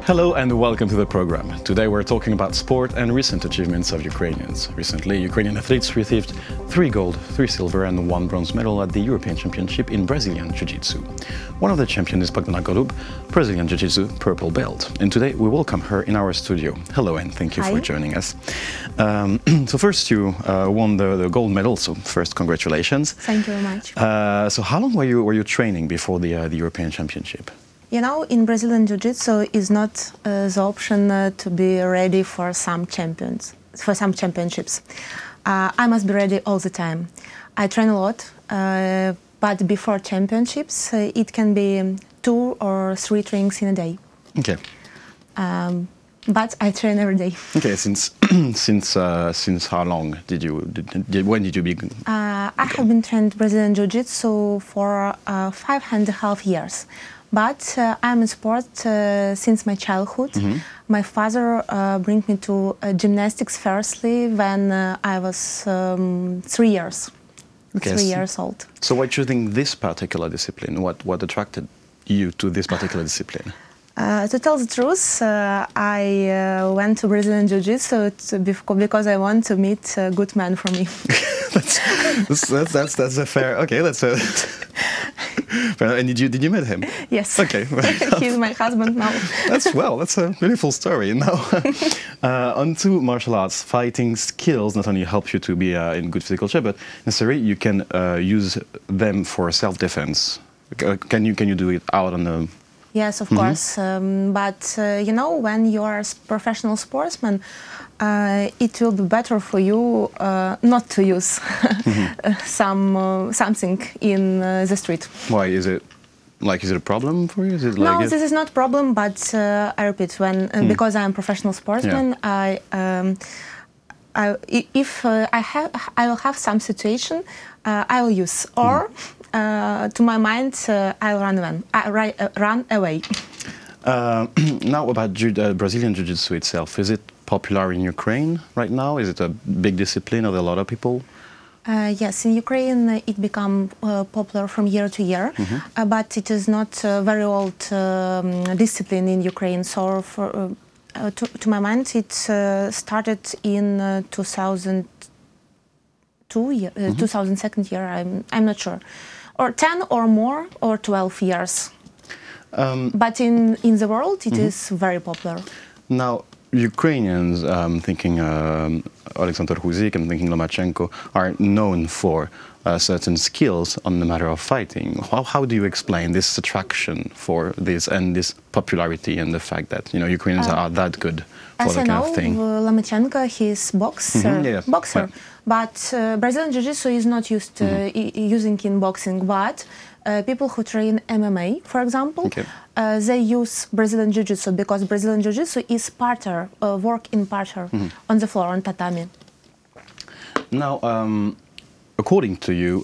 Hello and welcome to the program. Today we're talking about sport and recent achievements of Ukrainians. Recently, Ukrainian athletes received 3 gold, 3 silver and 1 bronze medal at the European Championship in Brazilian Jiu Jitsu. One of the champions is Bogdana Golub, Brazilian Jiu Jitsu purple belt. And today we welcome her in our studio. Hello and thank you for joining us. So first you won the gold medal, so first congratulations. Thank you very much. So how long were you training before the European Championship? You know, in Brazilian Jiu Jitsu is not the option to be ready for some championships. I must be ready all the time. I train a lot, but before championships, it can be 2 or 3 trainings in a day. Okay. But I train every day. Okay, since how long when did you begin? I have been trained Brazilian Jiu Jitsu for 5.5 years. But I'm in sport since my childhood. My father brought me to gymnastics firstly when I was 3 years. Okay, 3 years old. So why choosing this particular discipline? What attracted you to this particular discipline? To tell the truth, I went to Brazilian Jiu Jitsu because I want to meet a good man for me. that's a fair. Okay, that's a. And did you meet him? Yes. Okay. He's my husband now. That's a beautiful story. Now, onto martial arts. Fighting skills not only help you to be in good physical shape, but necessarily you can use them for self-defense. Can you do it out on the? Yes, of course. But you know, when you are a professional sportsman, it will be better for you not to use something in the street. Why is it? Is it a problem for you? No, this is not a problem. But I repeat, because I am a professional sportsman, if I will have some situation, I will use or. To my mind, I'll run away. Now about Brazilian Jiu Jitsu itself, is it popular in Ukraine right now? Is it a big discipline of a lot of people? Yes, in Ukraine it becomes popular from year to year, but it is not a very old discipline in Ukraine. So, to my mind, it started in 2002 year. I'm not sure. Or 10 or more, or 12 years. But in the world, it is very popular. Now, Ukrainians, thinking Alexander Huzik, I'm thinking Lomachenko, are known for certain skills on the matter of fighting. How do you explain this attraction for this and this popularity and the fact that Ukrainians are that good for that kind of thing? As I know, Lomachenko, he's boxer. Yeah. But Brazilian Jiu Jitsu is not used using in boxing. But people who train MMA, for example, they use Brazilian Jiu Jitsu because Brazilian Jiu Jitsu is parterre, work in parterre, on the floor, on tatami. Now, according to you,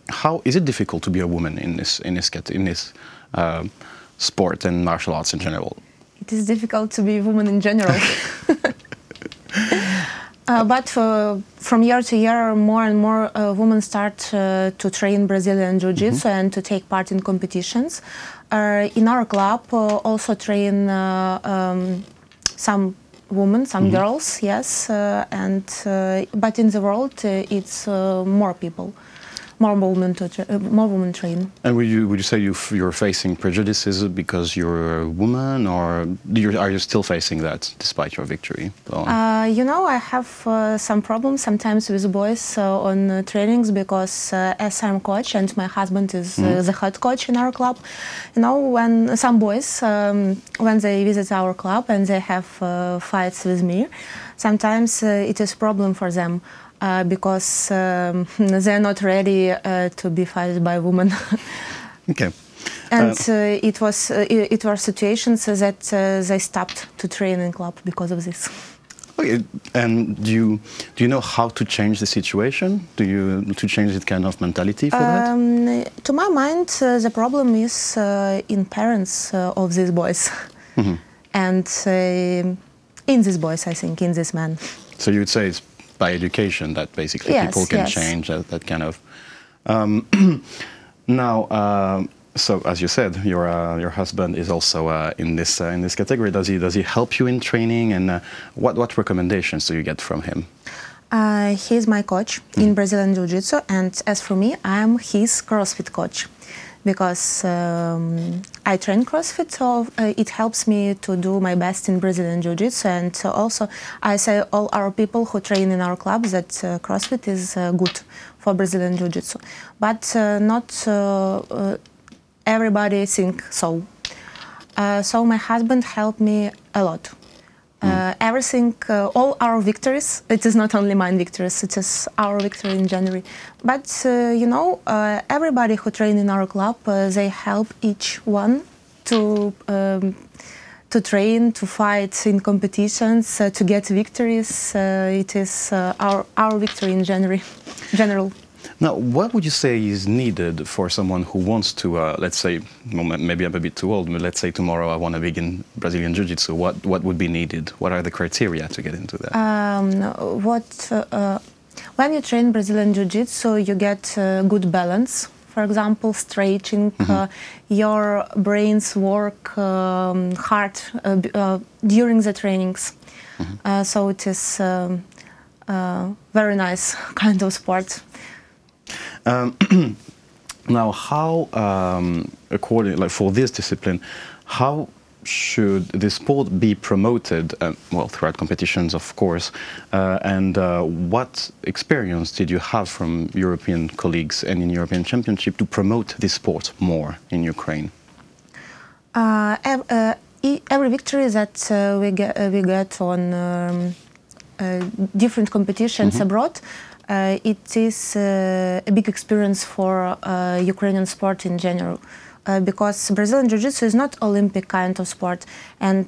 how is it difficult to be a woman in this sport and martial arts in general? It is difficult to be a woman in general. But from year to year, more and more women start to train Brazilian Jiu Jitsu and to take part in competitions. In our club, also train some women, some girls, yes, but in the world, it's more people. More women train. And would you say you're facing prejudices because you're a woman, or are you still facing that despite your victory? You know, I have some problems sometimes with boys on trainings because as I'm coach and my husband is the head coach in our club, you know, when some boys, when they visit our club and they have fights with me, sometimes it is a problem for them. Because they're not ready to be fighted by a woman. Okay. And it were situations that they stopped to train in club because of this. Okay. And do you know how to change the situation? To change that kind of mentality for that? To my mind, the problem is in parents of these boys, and in these boys, I think, in this man. So you would say it's by education that basically people can change that kind of. Now, So, as you said, your husband is also in this category. Does he help you in training, and what recommendations do you get from him? He's my coach in Brazilian Jiu Jitsu, and as for me, I'm his CrossFit coach, because I train CrossFit, so it helps me to do my best in Brazilian Jiu Jitsu, and also I say all our people who train in our club that CrossFit is good for Brazilian Jiu Jitsu, but not everybody think so. So my husband helped me a lot. Everything, all our victories, it is not only mine victories, it is our victory in January. But, you know, everybody who train in our club, they help each one to train, to fight in competitions, to get victories. It is our victory in January, general. Now, what would you say is needed for someone who wants to, let's say, maybe I'm a bit too old, but let's say tomorrow I want to begin Brazilian Jiu Jitsu. What would be needed? What are the criteria to get into that? When you train Brazilian Jiu Jitsu, you get good balance. For example, stretching, your brains work hard during the trainings. So it is very nice kind of sport. Now, how, for this discipline, how should the sport be promoted? Well, throughout competitions, of course. And what experience did you have from European colleagues and in European Championship to promote this sport more in Ukraine? Every victory that we get on different competitions abroad, it is a big experience for Ukrainian sport in general, because Brazilian Jiu Jitsu is not Olympic kind of sport, and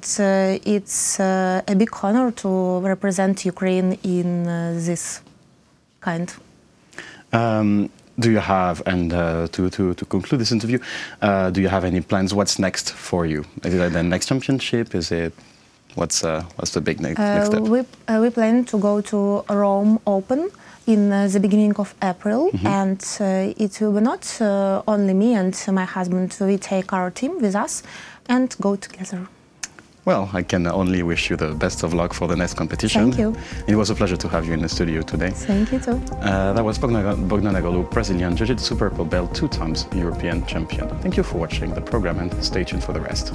it's a big honor to represent Ukraine in this kind. Do you have, and to conclude this interview, do you have any plans? What's next for you? Is it the next championship? Is it what's the big next step? We plan to go to Rome Open in the beginning of April, and it will be not only me and my husband. We take our team with us and go together. Well, I can only wish you the best of luck for the next competition. Thank you. It was a pleasure to have you in the studio today. Thank you too. That was Bogdana Golub, Brazilian Jiu Jitsu purple belt, 2 times European champion. Thank you for watching the program, and stay tuned for the rest.